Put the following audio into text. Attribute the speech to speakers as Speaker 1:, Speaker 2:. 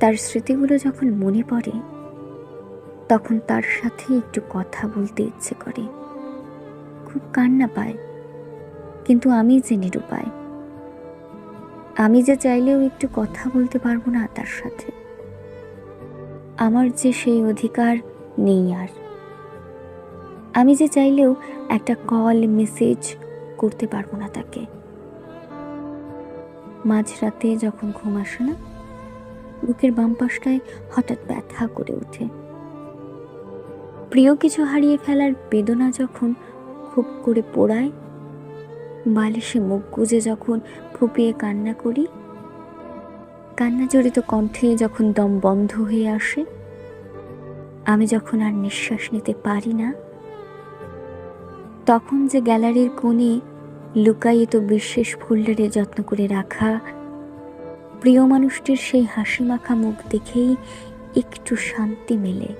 Speaker 1: তার স্মৃতিগুলো যখন মনে পড়ে, তখন তার সাথে একটু কথা বলতে ইচ্ছে করে। খুব কান্না পায়, কিন্তু আমি যে নিরুপায়। আমি যে চাইলেও একটু কথা বলতে পারবো না তার সাথে। আমার যে সেই অধিকার নেই আর। আমি যে চাইলেও একটা কল মেসেজ করতে পারবো না তাকে। মাঝরাতে যখন ঘুম আসে না, বুকের বাম পাশটায় হঠাৎ ব্যথা করে ওঠে। প্রিয় কিছু হারিয়ে ফেলার বেদনা যখন খুব করে পোড়ায়, বালিশে মুখ গুজে যখন ফুপিয়ে কান্না করি, কান্না জড়িত কণ্ঠে যখন দম বন্ধ হয়ে আসে, আমি যখন আর নিঃশ্বাস নিতে পারি না, তখন যে গ্যালারির কোণে লুকায়িত বিশেষ ফোল্ডারে যত্ন করে রাখা প্রিয় মানুষটির সেই হাসি মাখা মুখ দেখেই একটু শান্তি মেলে।